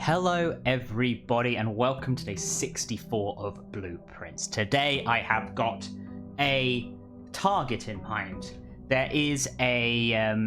Hello everybody and welcome to day 64 of Blueprints. Today I have got a target in mind. There is a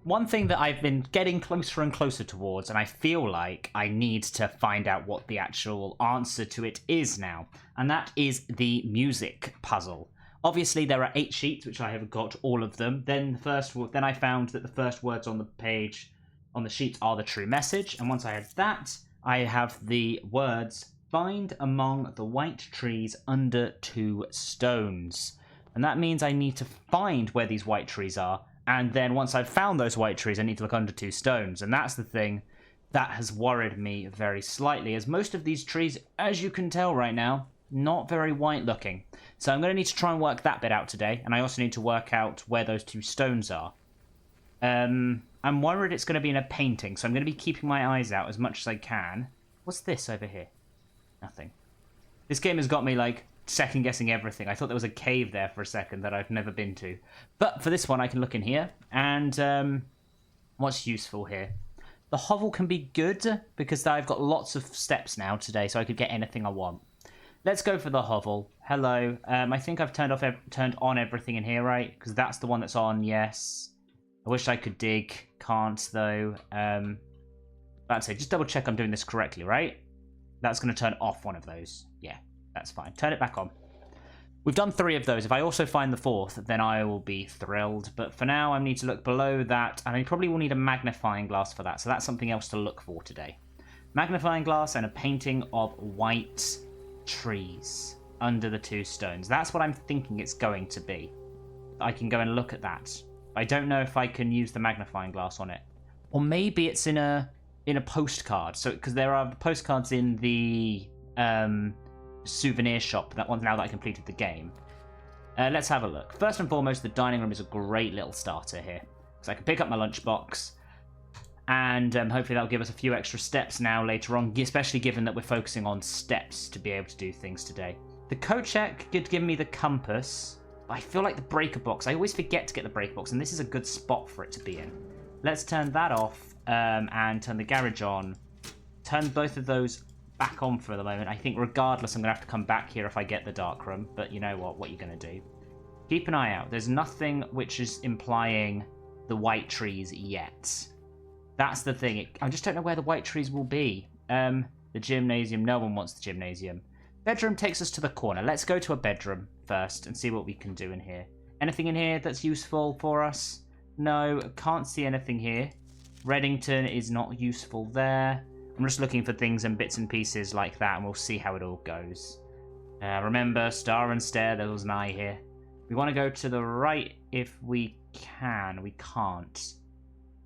one thing that I've been getting closer and closer towards, and I feel like I need to find out what the actual answer to it is now, and that is the music puzzle. Obviously there are 8 sheets, which I have got all of them. Then I found that the first words on the page on the sheets are the true message, and once I had that, I have the words "find among the white trees under 2 stones," and that means I need to find where these white trees are, and then once I've found those white trees I need to look under 2 stones, and that's the thing that has worried me very slightly, as most of these trees, as you can tell right now, not very white looking. So I'm going to need to try and work that bit out today, and I also need to work out where those 2 stones are. I'm worried it's going to be in a painting, so I'm going to be keeping my eyes out as much as I can. What's this over here? Nothing. This game has got me, like, second-guessing everything. I thought there was a cave there for a second that I've never been to. But for this one, I can look in here, and what's useful here? The hovel can be good, because I've got lots of steps now today, so I could get anything I want. Let's go for the hovel. Hello. I think I've turned on everything in here, right? Because that's the one that's on, yes. I wish I could dig. Can't, though. That's it. Just double check I'm doing this correctly, right? That's going to turn off one of those. Yeah, that's fine. Turn it back on. We've done 3 of those. If I also find the 4th, then I will be thrilled. But for now, I need to look below that, and I probably will need a magnifying glass for that. So that's something else to look for today. Magnifying glass and a painting of white trees under the 2 stones. That's what I'm thinking it's going to be. I can go and look at that. I don't know if I can use the magnifying glass on it, or maybe it's in a postcard. So because there are postcards in the souvenir shop. That one now that I completed the game. Let's have a look. First and foremost, the dining room is a great little starter here, because I can pick up my lunchbox, and hopefully that'll give us a few extra steps now later on, especially given that we're focusing on steps to be able to do things today. The code check could give me the compass. I feel like the breaker box, I always forget to get the breaker box, and this is a good spot for it to be in. Let's turn that off and turn the garage on. Turn both of those back on for the moment. I think regardless I'm going to have to come back here if I get the dark room, but you know what are you going to do? Keep an eye out. There's nothing which is implying the white trees yet. That's the thing. I just don't know where the white trees will be. The gymnasium, no one wants the gymnasium. Bedroom takes us to the corner. Let's go to a bedroom first and see what we can do in here. Anything in here that's useful for us? No, can't see anything here. Reddington is not useful there. I'm just looking for things and bits and pieces like that, and we'll see how it all goes. Remember, star and stair, there was an eye here. We want to go to the right if we can. We can't.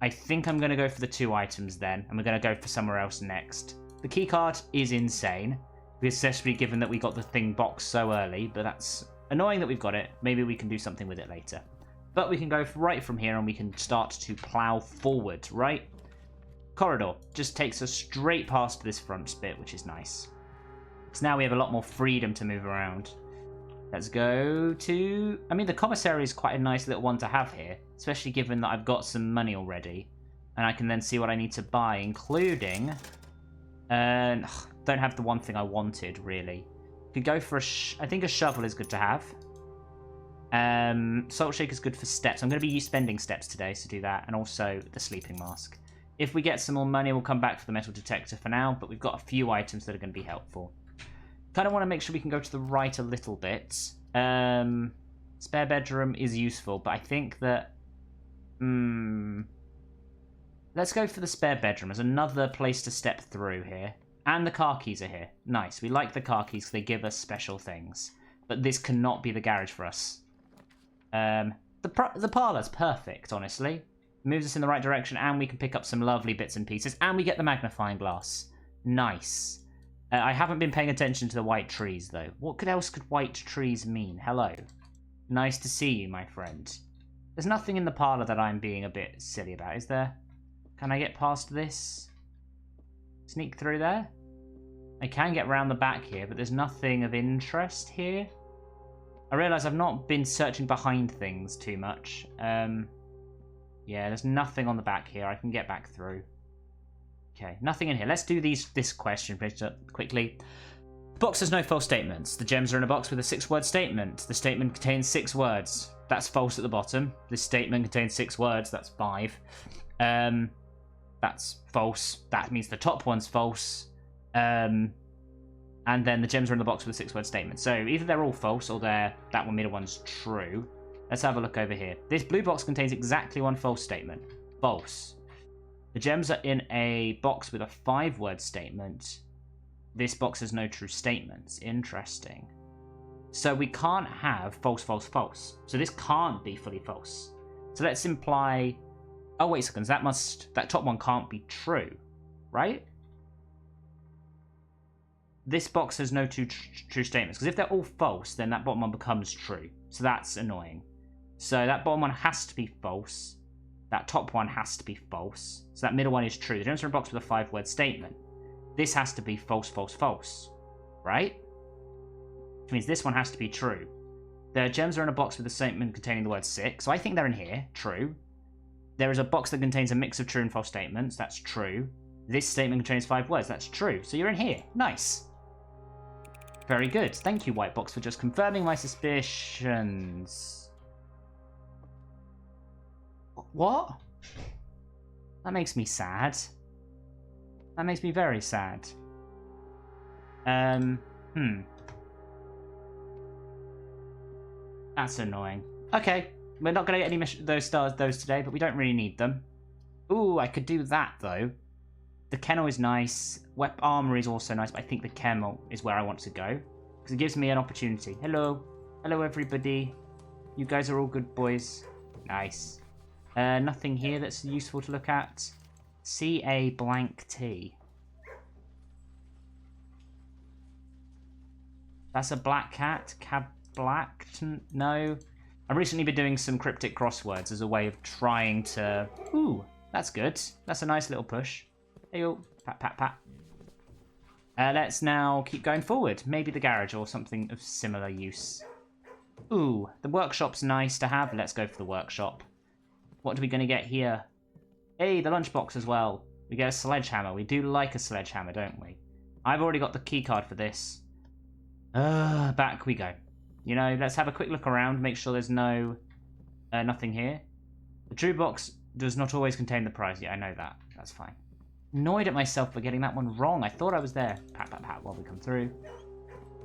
I think I'm going to go for the 2 items then, and we're going to go for somewhere else next. The keycard is insane, especially given that we got the thing box so early, but that's annoying that we've got it. Maybe we can do something with it later. But we can go right from here and we can start to plow forward, right? Corridor just takes us straight past this front bit, which is nice. So now we have a lot more freedom to move around. Let's go to... I mean, the commissary is quite a nice little one to have here, especially given that I've got some money already. And I can then see what I need to buy, including... don't have the one thing I wanted, really. Could go for I think a shovel is good to have. Salt shaker is good for steps. I'm going to be spending steps today, so do that. And also the sleeping mask. If we get some more money, we'll come back for the metal detector for now, but we've got a few items that are going to be helpful. Kind of want to make sure we can go to the right a little bit. Spare bedroom is useful, but I think that... Let's go for the spare bedroom as another place to step through here. And the car keys are here. Nice. We like the car keys because they give us special things. But this cannot be the garage for us. The parlour's perfect, honestly. Moves us in the right direction, and we can pick up some lovely bits and pieces. And we get the magnifying glass. Nice. I haven't been paying attention to the white trees, though. What else could white trees mean? Hello. Nice to see you, my friend. There's nothing in the parlour that I'm being a bit silly about, is there? Can I get past this? Sneak through there? I can get round the back here, but there's nothing of interest here. I realise I've not been searching behind things too much. Yeah, there's nothing on the back here. I can get back through. Okay, nothing in here. Let's do this question quickly. The box has no false statements. The gems are in a box with a 6-word statement. The statement contains 6 words. That's false at the bottom. This statement contains 6 words. That's 5. That's false. That means the top one's false. And then the gems are in the box with a 6-word statement. So either they're all false or that one middle one's true. Let's have a look over here. This blue box contains exactly 1 false statement. False. The gems are in a box with a 5-word statement. This box has no true statements. Interesting. So we can't have false, false, false. So this can't be fully false. So let's imply... Oh, wait a second. That top one can't be true, right? This box has no true statements. Because if they're all false, then that bottom one becomes true. So that's annoying. So that bottom one has to be false. That top one has to be false. So that middle one is true. The gems are in a box with a 5-word statement. This has to be false, false, false. Right? Which means this one has to be true. The gems are in a box with a statement containing the word 6. So I think they're in here. True. There is a box that contains a mix of true and false statements. That's true. This statement contains 5 words. That's true. So you're in here. Nice. Very good. Thank you, White Box, for just confirming my suspicions. What? That makes me sad. That makes me very sad. That's annoying. Okay, we're not going to get any those today, but we don't really need them. Ooh, I could do that, though. The kennel is nice. Armory is also nice, but I think the kennel is where I want to go. Because it gives me an opportunity. Hello. Hello, everybody. You guys are all good boys. Nice. Nothing here that's useful to look at. C.A. blank T. That's a black cat? Cab black? No. I've recently been doing some cryptic crosswords as a way of trying to... Ooh, that's good. That's a nice little push. Hey-oh. Pat, pat, pat. Let's now keep going forward. Maybe the garage or something of similar use. Ooh, the workshop's nice to have. Let's go for the workshop. What are we going to get here? Hey, the lunchbox as well. We get a sledgehammer. We do like a sledgehammer, don't we? I've already got the keycard for this. Back we go. You know, let's have a quick look around, make sure there's nothing here. The true box does not always contain the prize. Yeah, I know that. That's fine. Annoyed at myself for getting that one wrong. I thought I was there. Pat, pat, pat while we come through.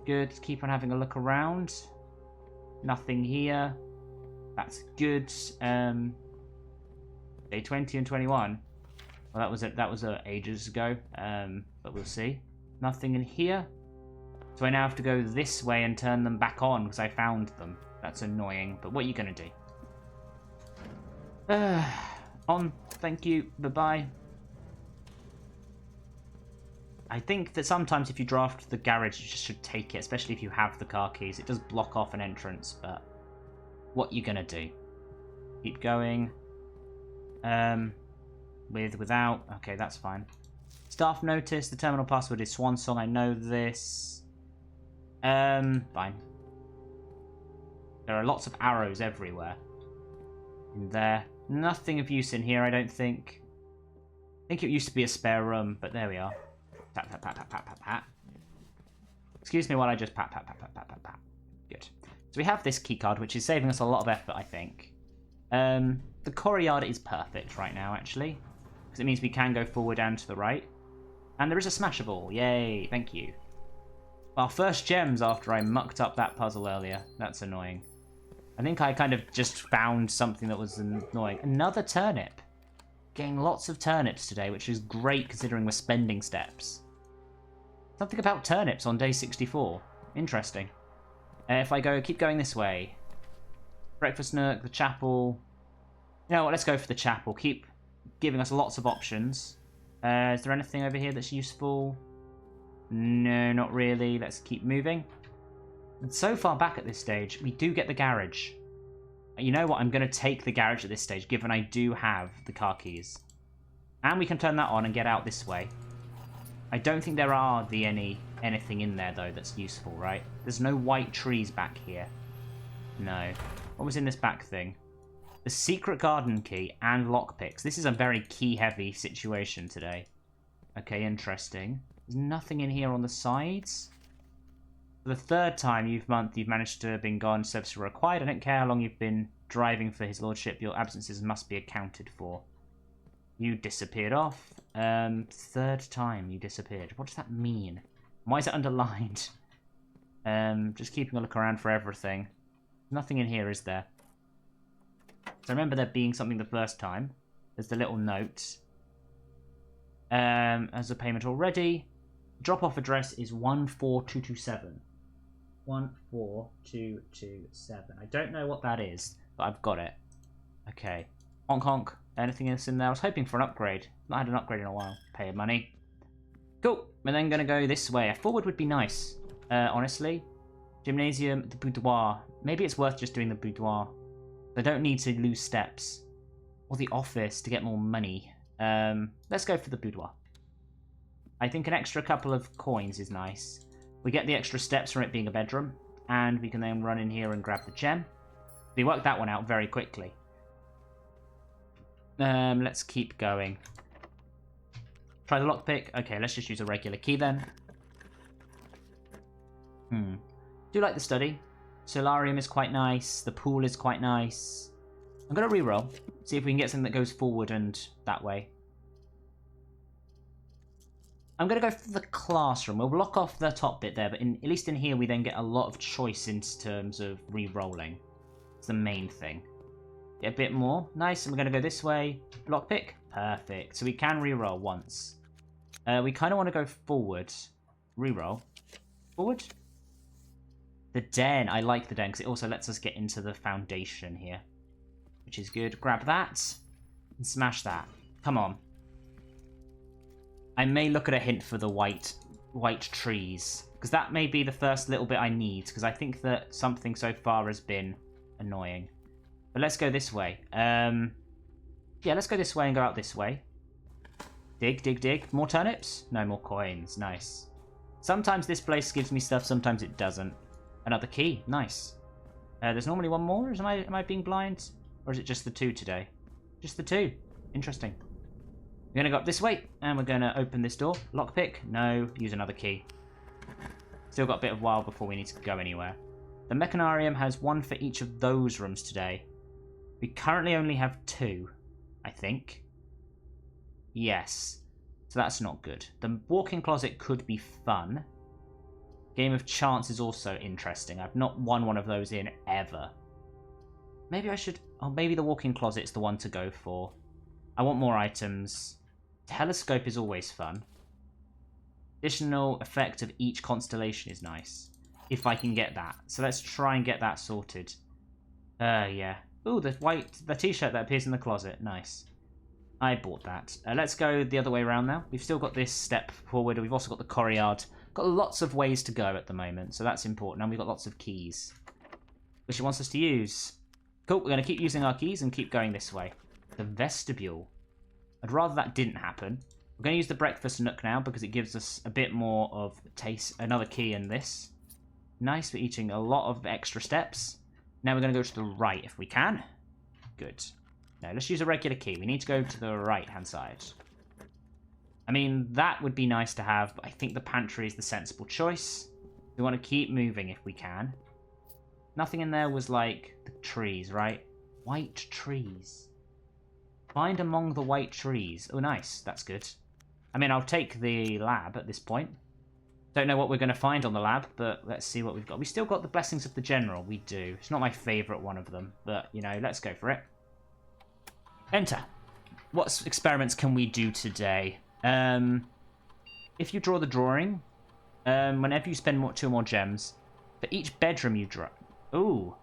Good. Keep on having a look around. Nothing here. That's good. Day 20 and 21. Well, that was it. That was ages ago. But we'll see. Nothing in here. So I now have to go this way and turn them back on because I found them. That's annoying. But what are you going to do? On. Thank you. Bye-bye. I think that sometimes if you draft the garage, you just should take it, especially if you have the car keys. It does block off an entrance, but what you gonna do? Keep going. Without. Okay, that's fine. Staff notice. The terminal password is Swan Song. I know this. Fine. There are lots of arrows everywhere. In there. Nothing of use in here, I don't think. I think it used to be a spare room, but there we are. Pat, pat, pat, pat, pat, pat, pat. Excuse me while I just pat, pat, pat, pat, pat, pat, pat. Good. So we have this keycard, which is saving us a lot of effort, I think. The courtyard is perfect right now, actually. Because it means we can go forward and to the right. And there is a smasher ball. Yay, thank you. Our first gems after I mucked up that puzzle earlier. That's annoying. I think I kind of just found something that was annoying. Another turnip. Getting lots of turnips today, which is great considering we're spending steps. Something about turnips on day 64. Interesting. If I keep going this way. Breakfast nook, the chapel. You know what, let's go for the chapel. Keep giving us lots of options. Is there anything over here that's useful? No, not really. Let's keep moving. And so far back at this stage, we do get the garage. You know what? I'm going to take the garage at this stage, given I do have the car keys. And we can turn that on and get out this way. I don't think there are anything in there, though, that's useful, right? There's no white trees back here. No. What was in this back thing? The secret garden key and lockpicks. This is a very key-heavy situation today. Okay, interesting. There's nothing in here on the sides. For the third time you've managed to have been gone, service required. I don't care how long you've been driving for his lordship. Your absences must be accounted for. You disappeared off. Third time you disappeared. What does that mean? Why is it underlined? Just keeping a look around for everything. Nothing in here, is there? So I remember there being something the first time. There's the little note. As a payment already. Drop-off address is 14227. 14227. I don't know what that is, but I've got it. Okay. Honk honk. Anything else in there? I was hoping for an upgrade. Not had an upgrade in a while. Pay money. Cool. We're then going to go this way. A forward would be nice, honestly. Gymnasium, the boudoir. Maybe it's worth just doing the boudoir. I don't need to lose steps. Or the office to get more money. Let's go for the boudoir. I think an extra couple of coins is nice. We get the extra steps from it being a bedroom. And we can then run in here and grab the gem. We worked that one out very quickly. Let's keep going. Try the lockpick. Okay, let's just use a regular key then. Do like the study. Solarium is quite nice. The pool is quite nice. I'm going to reroll. See if we can get something that goes forward and that way. I'm going to go for the classroom. We'll block off the top bit there, but at least in here we then get a lot of choice in terms of re-rolling. It's the main thing. Get a bit more. Nice, and we're going to go this way. Lockpick. Perfect. So we can re-roll once. We kind of want to go forward. Re-roll. Forward. The den. I like the den because it also lets us get into the foundation here. Which is good. Grab that. And smash that. Come on. I may look at a hint for the white trees. Because that may be the first little bit I need. Because I think that something so far has been annoying. But let's go this way. Yeah, let's go this way and go out this way. Dig, dig, dig. More turnips? No, more coins. Nice. Sometimes this place gives me stuff, sometimes it doesn't. Another key. Nice. There's normally one more. Am I being blind? Or is it just the two today? Just the two. Interesting. We're going to go up this way, and we're going to open this door. Lockpick? No. Use another key. Still got a bit of while before we need to go anywhere. The Mechanarium has one for each of those rooms today. We currently only have two, I think. Yes. So that's not good. The walk-in closet could be fun. Game of chance is also interesting. I've not won one of those in ever. Maybe I should... Oh, maybe the walk-in closet's the one to go for. I want more items. Telescope is always fun. Additional effect of each constellation is nice. If I can get that. So let's try and get that sorted. Yeah. Ooh, the t-shirt that appears in the closet. Nice. I bought that. Let's go the other way around now. We've still got this step forward. We've also got the courtyard. Got lots of ways to go at the moment, so that's important. And we've got lots of keys, which it wants us to use. Cool, we're going to keep using our keys and keep going this way. The vestibule. I'd rather that didn't happen. We're going to use the breakfast nook now because it gives us a bit more of taste. Another key in this. Nice, we're eating a lot of extra steps. Now we're going to go to the right if we can. Good. Now let's use a regular key. We need to go to the right-hand side. I mean, that would be nice to have, but I think the pantry is the sensible choice. We want to keep moving if we can. Nothing in there was like the trees, right? White trees. Find among the white trees. Oh, nice. That's good. I mean, I'll take the lab at this point. Don't know what we're going to find on the lab, but let's see what we've got. We still got the Blessings of the General. We do. It's not my favourite one of them, but, you know, let's go for it. Enter. What experiments can we do today? If you draw the drawing, whenever you spend two or more gems, for each bedroom you draw... Ooh.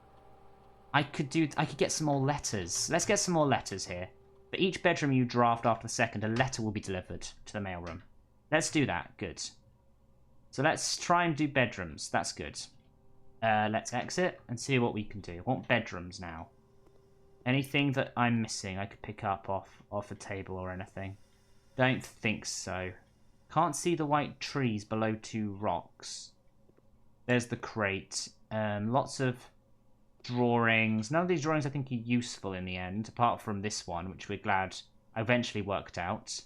I could get some more letters. Let's get some more letters here. For each bedroom you draft after the second, a letter will be delivered to the mailroom. Let's do that. Good. So let's try and do bedrooms. That's good. Let's exit and see what we can do. I want bedrooms now. Anything that I'm missing I could pick up off a table or anything. Don't think so. Can't see the white trees below two rocks. There's the crate. Lots of drawings. None of these drawings I think are useful in the end, apart from this one, which we're glad I eventually worked out.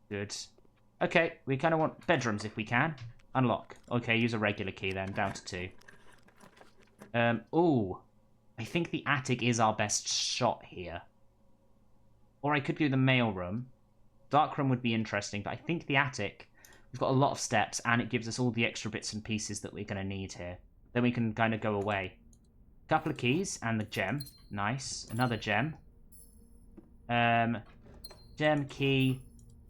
Good. Okay, we kind of want bedrooms if we can. Unlock. Okay, use a regular key then, down to 2. Ooh. I think the attic is our best shot here. Or I could do the mail room. Dark room would be interesting, but I think the attic, we've got a lot of steps, and it gives us all the extra bits and pieces that we're going to need here. Then we can kind of go away. Couple of keys, and the gem. Nice. Another gem. Gem, key.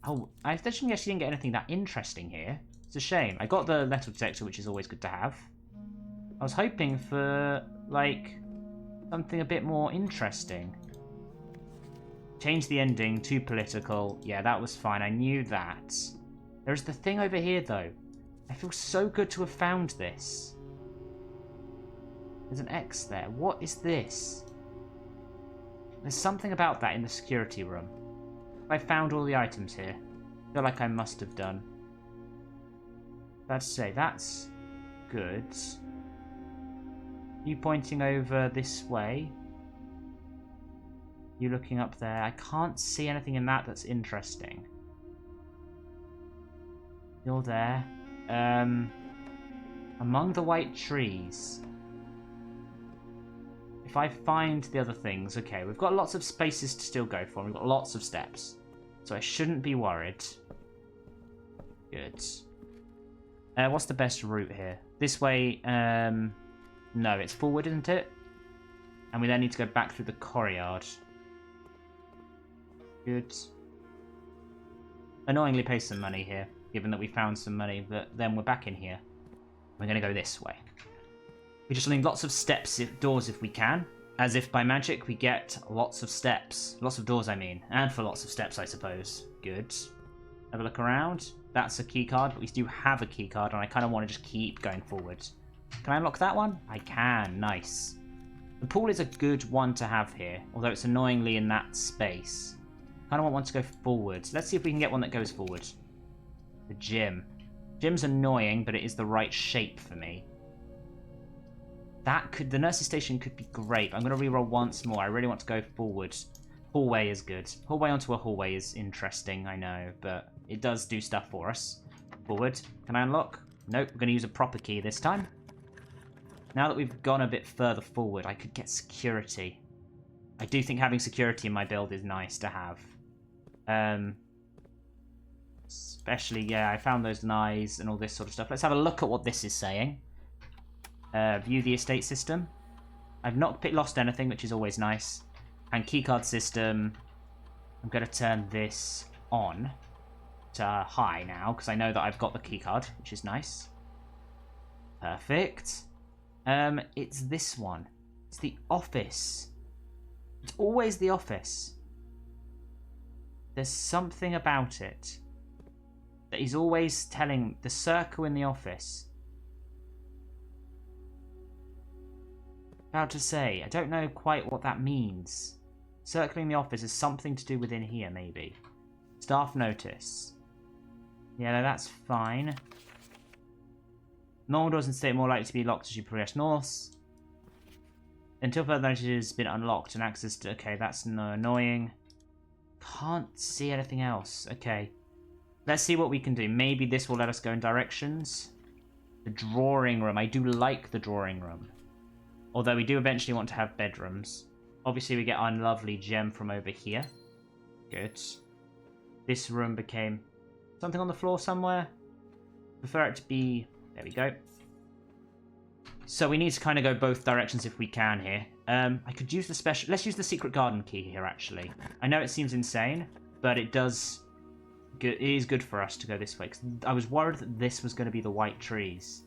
Oh, I actually didn't get anything that interesting here. It's a shame. I got the metal detector, which is always good to have. I was hoping for, like, something a bit more interesting. Change the ending to political. Yeah, that was fine. I knew that. There's the thing over here, though. I feel so good to have found this. There's an X there. What is this? There's something about that in the security room. I found all the items here. I feel like I must have done. Let's say that's good. You pointing over this way. You looking up there. I can't see anything in that that's interesting. You're there. Among the white trees. If I find the other things, okay, we've got lots of spaces to still go for. We've got lots of steps. So I shouldn't be worried. Good. What's the best route here? This way, no, it's forward, isn't it? And we then need to go back through the courtyard. Good. Annoyingly pay some money here, given that we found some money, but then we're back in here. We're going to go this way. We just need lots of steps, doors if we can. As if by magic we get lots of steps. Lots of doors, I mean. And for lots of steps, I suppose. Good. Have a look around. That's a key card, but we do have a key card, and I kind of want to just keep going forward. Can I unlock that one? I can. Nice. The pool is a good one to have here, although it's annoyingly in that space. I kind of want one to go forward. Let's see if we can get one that goes forward. The gym. Gym's annoying, but it is the right shape for me. The nurse's station could be great. I'm going to reroll once more. I really want to go forward. Hallway is good. Hallway onto a hallway is interesting, I know, but it does do stuff for us. Forward. Can I unlock? Nope, we're going to use a proper key this time. Now that we've gone a bit further forward, I could get security. I do think having security in my build is nice to have. Especially, yeah, I found those knives and all this sort of stuff. Let's have a look at what this is saying. View the estate system. I've not lost anything, which is always nice. And keycard system. I'm going to turn this on to high now, because I know that I've got the keycard, which is nice. Perfect. It's this one. It's the office. It's always the office. There's something about it that he's always telling the circle in the office. About to say, I don't know quite what that means. Circling the office is something to do within here, maybe. Staff notice. Yeah, no, that's fine. Normal doors in state are more likely to be locked as you progress north. Until further notice has been unlocked and access to... Okay, that's annoying. Can't see anything else. Okay. Let's see what we can do. Maybe this will let us go in directions. The drawing room. I do like the drawing room. Although we do eventually want to have bedrooms. Obviously we get our lovely gem from over here. Good. This room became... Something on the floor somewhere? Prefer it to be... There we go. So we need to kind of go both directions if we can here. I could use the special... Let's use the secret garden key here, actually. I know it seems insane, but it does... It is good for us to go this way. 'Cause I was worried that this was going to be the white trees,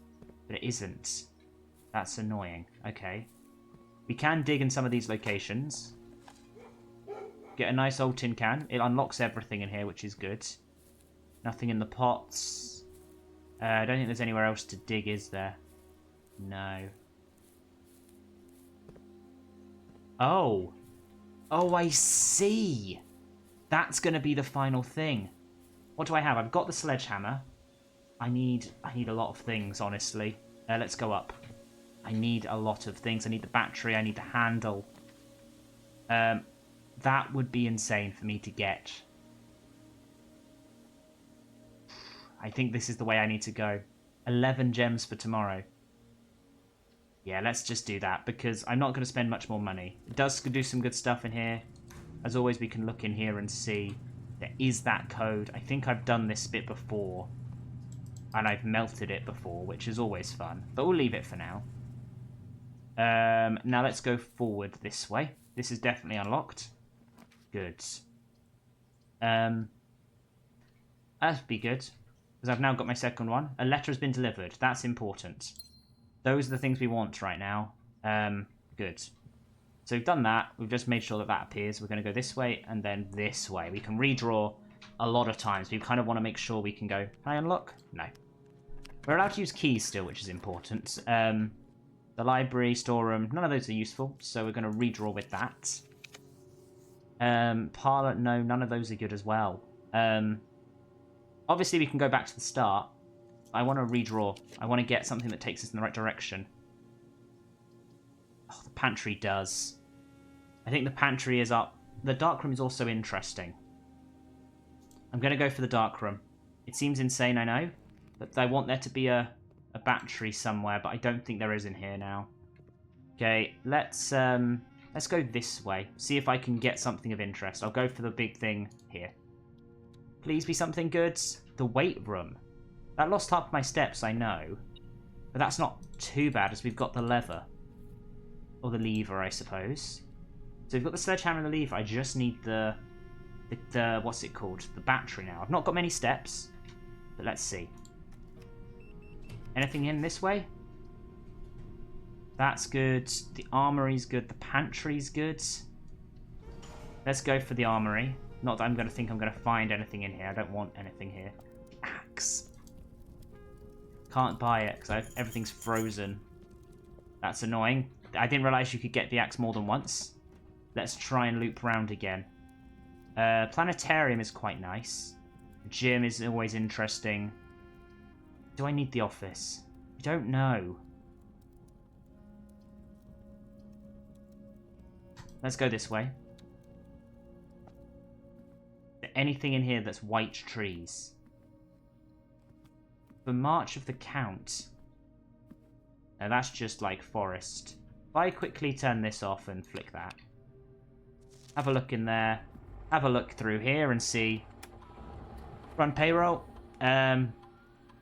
but it isn't. That's annoying. Okay. We can dig in some of these locations. Get a nice old tin can. It unlocks everything in here, which is good. Nothing in the pots. I don't think there's anywhere else to dig, is there? No. Oh. Oh, I see. That's going to be the final thing. What do I have? I've got the sledgehammer. I need a lot of things, honestly. Let's go up. I need a lot of things. I need the battery. I need the handle. That would be insane for me to get. I think this is the way I need to go. 11 gems for tomorrow. Yeah, let's just do that, because I'm not going to spend much more money. It does do some good stuff in here. As always, we can look in here and see there is that code. I think I've done this bit before, and I've melted it before, which is always fun. But we'll leave it for now. Now let's go forward this way. This is definitely unlocked. Good. That'd be good, because I've now got my second one. A letter has been delivered. That's important. Those are the things we want right now. Good. So we've done that. We've just made sure that that appears. We're going to go this way and then this way. We can redraw a lot of times. We kind of want to make sure we can go... Can I unlock? No. We're allowed to use keys still, which is important. The library, storeroom, none of those are useful. So we're going to redraw with that. Parlor, no, none of those are good as well. Obviously, we can go back to the start. I want to redraw. I want to get something that takes us in the right direction. Oh, the pantry does. I think the pantry is up. The dark room is also interesting. I'm going to go for the dark room. It seems insane, I know. But I want there to be a battery somewhere, but I don't think there is in here now. Okay, let's go this way. See if I can get something of interest. I'll go for the big thing here. Please be something good. The weight room. That lost half my steps, I know. But that's not too bad, as we've got the lever. Or the lever, I suppose. So we've got the sledgehammer and the lever. I just need the what's it called? The battery now. I've not got many steps. But let's see. Anything in this way? That's good. The armory's good. The pantry's good. Let's go for the armory. Not that I'm going to think I'm going to find anything in here. I don't want anything here. The axe. Can't buy it because everything's frozen. That's annoying. I didn't realise you could get the axe more than once. Let's try and loop around again. Planetarium is quite nice. Gym is always interesting. Do I need the office? I don't know. Let's go this way. Is there anything in here that's white trees? The March of the Count. Now that's just like forest. If I quickly turn this off and flick that. Have a look in there. Have a look through here and see. Run payroll.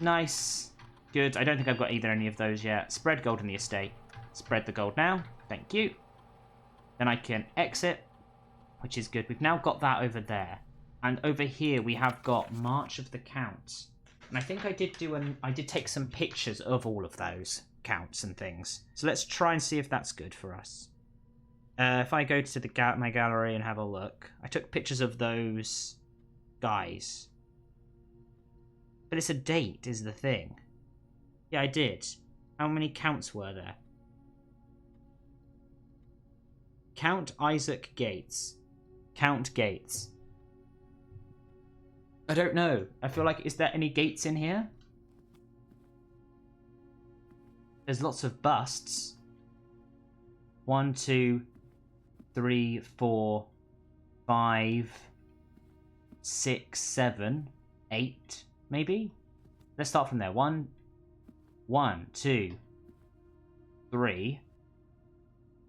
Nice. Good. I don't think I've got either any of those yet. Spread gold in the estate. Spread the gold now. Thank you. Then I can exit, which is good. We've now got that over there. And over here we have got March of the Count. And I think I did take some pictures of all of those counts and things. So let's try and see if that's good for us. If I go to my gallery and have a look, I took pictures of those guys. But it's a date is the thing. Yeah, I did. How many counts were there? Count Isaac Gaits. Count Gaits. I don't know. I feel like, is there any gates in here? There's lots of busts. 1, 2, 3, 4, 5, 6, 7, 8, maybe? Let's start from there. 1, 2, 3,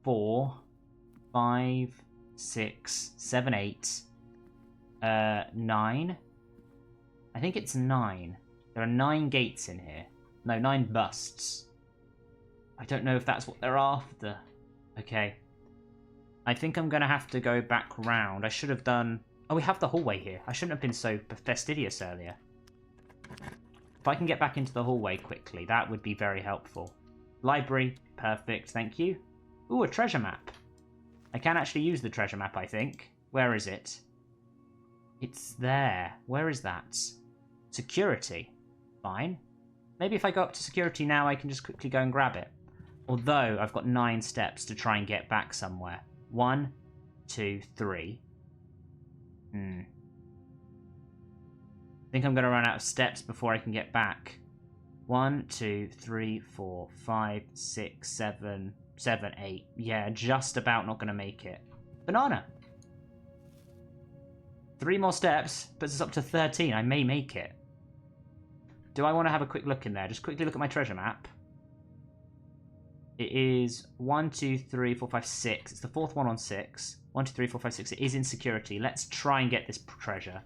4, 5, 6, 7, 8, 9. I think it's 9. There are 9 gates in here. No, 9 busts. I don't know if that's what they're after. Okay. I think I'm going to have to go back round. I should have done... Oh, we have the hallway here. I shouldn't have been so fastidious earlier. If I can get back into the hallway quickly, that would be very helpful. Library. Perfect. Thank you. Ooh, a treasure map. I can actually use the treasure map, I think. Where is it? It's there. Where is that? Security. Fine. Maybe if I go up to security now, I can just quickly go and grab it. Although, I've got 9 steps to try and get back somewhere. 1, 2, 3. I think I'm going to run out of steps before I can get back. 1, 2, 3, 4, 5, 6, 7, 8. Yeah, just about not going to make it. Banana. 3 more steps puts us up to 13. I may make it. Do I want to have a quick look in there? Just quickly look at my treasure map. It is 1, 2, 3, 4, 5, 6. It's the 4th one on 6. 1, 2, 3, 4, 5, 6. It is in security. Let's try and get this treasure.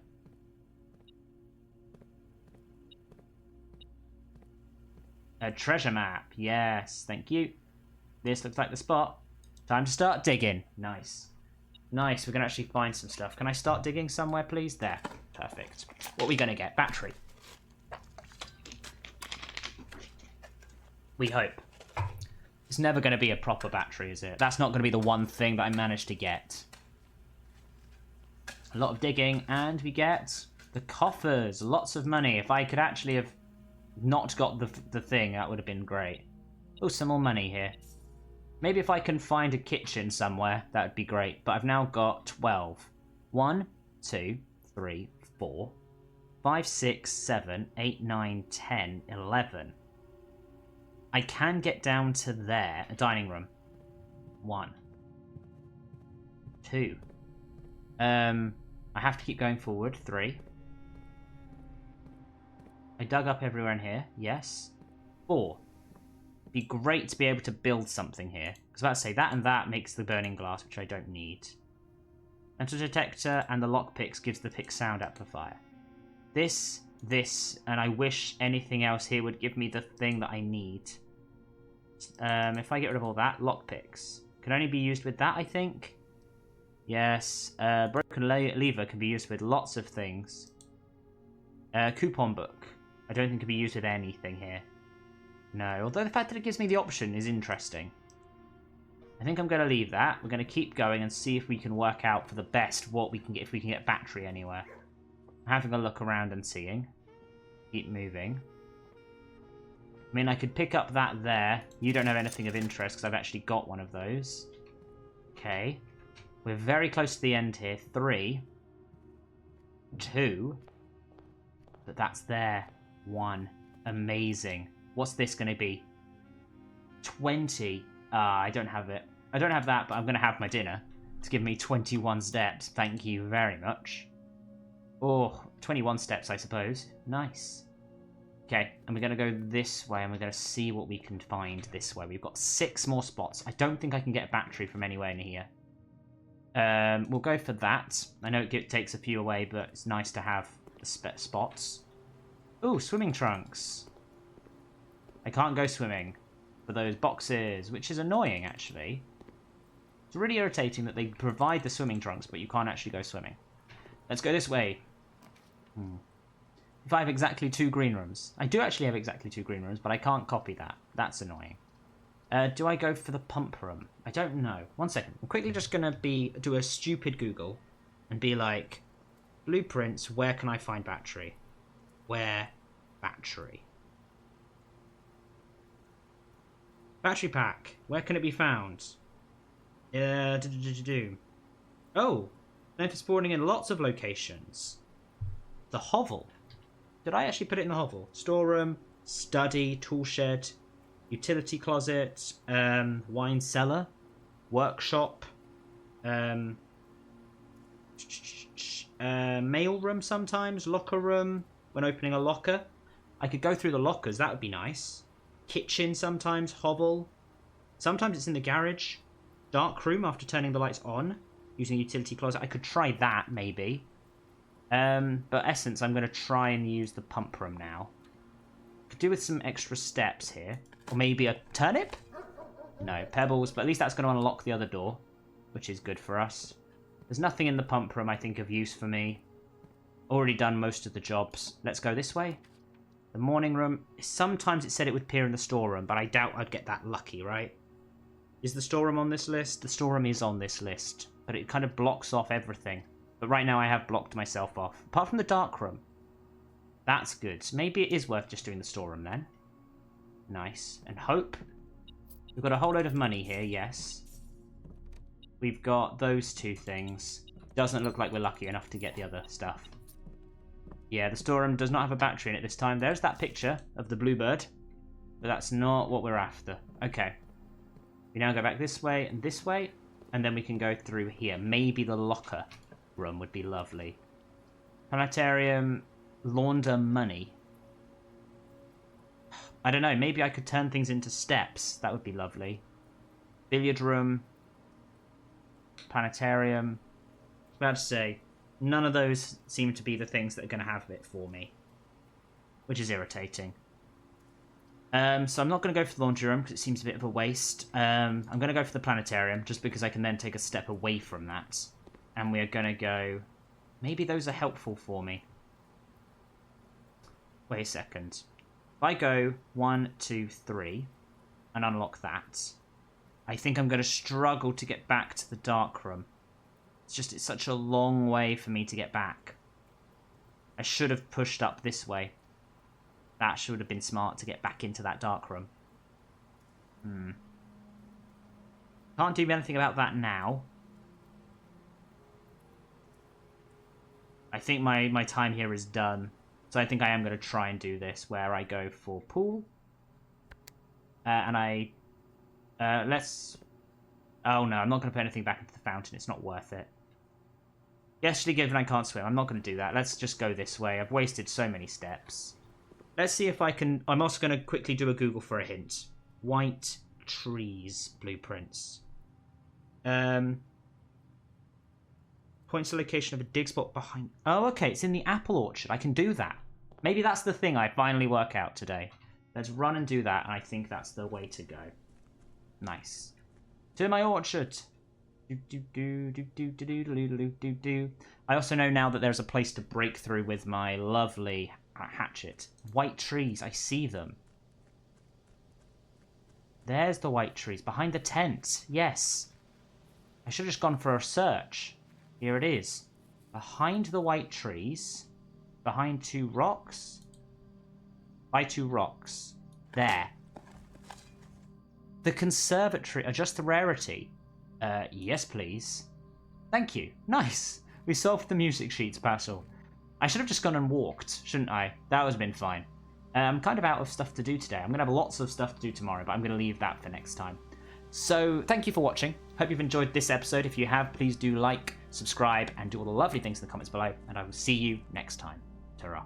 A treasure map. Yes, thank you. This looks like the spot. Time to start digging. Nice. Nice, we're going to actually find some stuff. Can I start digging somewhere, please? There. Perfect. What are we going to get? Battery. We hope. It's never going to be a proper battery, is it? That's not going to be the one thing that I managed to get. A lot of digging, and we get the coffers. Lots of money. If I could actually have not got the thing, that would have been great. Oh, some more money here. Maybe if I can find a kitchen somewhere, that would be great. But I've now got 12. 1, 2, 3, 4, 5, 6, 7, 8, 9, 10, 11. I can get down to there. A dining room. 1. 2. I have to keep going forward. 3. I dug up everywhere in here. Yes. 4. It'd be great to be able to build something here. I was about to say that and that makes the burning glass, which I don't need. Metal detector and the lockpicks gives the pick sound amplifier. This, and I wish anything else here would give me the thing that I need. If I get rid of all that, lockpicks can only be used with that, I think. Yes. Broken lever can be used with lots of things. Coupon book. I don't think it can be used with anything here. No, although the fact that it gives me the option is interesting. I think I'm going to leave that. We're going to keep going and see if we can work out for the best what we can get, if we can get battery anywhere. I'm having a look around and seeing. Keep moving. I mean, I could pick up that there. You don't have anything of interest because I've actually got one of those. Okay. We're very close to the end here. 3. 2. But that's there. 1. Amazing. What's this going to be? 20. I don't have it. I don't have that, but I'm going to have my dinner. To give me 21 steps. Thank you very much. Oh, 21 steps, I suppose. Nice. Okay, and we're going to go this way, and we're going to see what we can find this way. We've got 6 more spots. I don't think I can get a battery from anywhere near here. We'll go for that. I know it takes a few away, but it's nice to have the spots. Ooh, swimming trunks. I can't go swimming for those boxes, which is annoying, actually. It's really irritating that they provide the swimming trunks, but you can't actually go swimming. Let's go this way. If I have exactly 2 green rooms. I do actually have exactly 2 green rooms, but I can't copy that. That's annoying. Do I go for the pump room? I don't know. 1 second. I'm quickly just going to do a stupid Google and be like, blueprints, where can I find battery? Where battery? Battery pack. Where can it be found? Oh, known for spawning in lots of locations. The hovel. Did I actually put it in the hovel? Storeroom, study, tool shed, utility closet, wine cellar, workshop, mail room sometimes, locker room, when opening a locker. I could go through the lockers, that would be nice. Kitchen sometimes, hovel. Sometimes it's in the garage. Dark room after turning the lights on, using a utility closet. I could try that, maybe. But essence, I'm going to try and use the pump room now. Could do with some extra steps here. Or maybe a turnip? No, pebbles, but at least that's going to unlock the other door, which is good for us. There's nothing in the pump room I think of use for me. Already done most of the jobs. Let's go this way. The morning room. Sometimes it said it would appear in the storeroom, but I doubt I'd get that lucky, right? Is the storeroom on this list? The storeroom is on this list, but it kind of blocks off everything. But right now I have blocked myself off. Apart from the dark room. That's good. So maybe it is worth just doing the storeroom then. Nice. And hope. We've got a whole load of money here, yes. We've got those 2 things. Doesn't look like we're lucky enough to get the other stuff. Yeah, the storeroom does not have a battery in it this time. There's that picture of the bluebird. But that's not what we're after. Okay. We now go back this way, and then we can go through here. Maybe the locker room would be lovely. Planetarium, launder money. I don't know, maybe I could turn things into steps. That would be lovely. Billiard room. Planetarium. I was about to say, none of those seem to be the things that are going to have it for me. Which is irritating. So I'm not going to go for the laundry room because it seems a bit of a waste. I'm going to go for the planetarium just because I can then take a step away from that. And we're going to go... Maybe those are helpful for me. Wait a second. If I go 1, 2, 3 and unlock that, I think I'm going to struggle to get back to the dark room. It's such a long way for me to get back. I should have pushed up this way. That should have been smart to get back into that dark room. Can't do anything about that now. I think my time here is done. So I think I am going to try and do this, where I go for pool. And I... let's... Oh no, I'm not going to put anything back into the fountain. It's not worth it. Especially given I can't swim, I'm not going to do that. Let's just go this way. I've wasted so many steps. Let's see if I can... I'm also going to quickly do a Google for a hint. White trees blueprints. Points the location of a dig spot behind... Oh, okay, it's in the apple orchard. I can do that. Maybe that's the thing I finally work out today. Let's run and do that, and I think that's the way to go. Nice. To my orchard. I also know now that there's a place to break through with my lovely hatchet. White trees, I see them. There's the white trees, behind the tent. Yes. I should have just gone for a search. Here it is. Behind the white trees. Behind 2 rocks. By 2 rocks. There. The conservatory. Adjust the rarity. Yes, please. Thank you. Nice. We solved the music sheets puzzle. I should have just gone and walked, shouldn't I? That would have been fine. I'm kind of out of stuff to do today. I'm going to have lots of stuff to do tomorrow, but I'm going to leave that for next time. So, thank you for watching. Hope you've enjoyed this episode. If you have, please do like, subscribe, and do all the lovely things in the comments below, and I will see you next time. Ta-ra.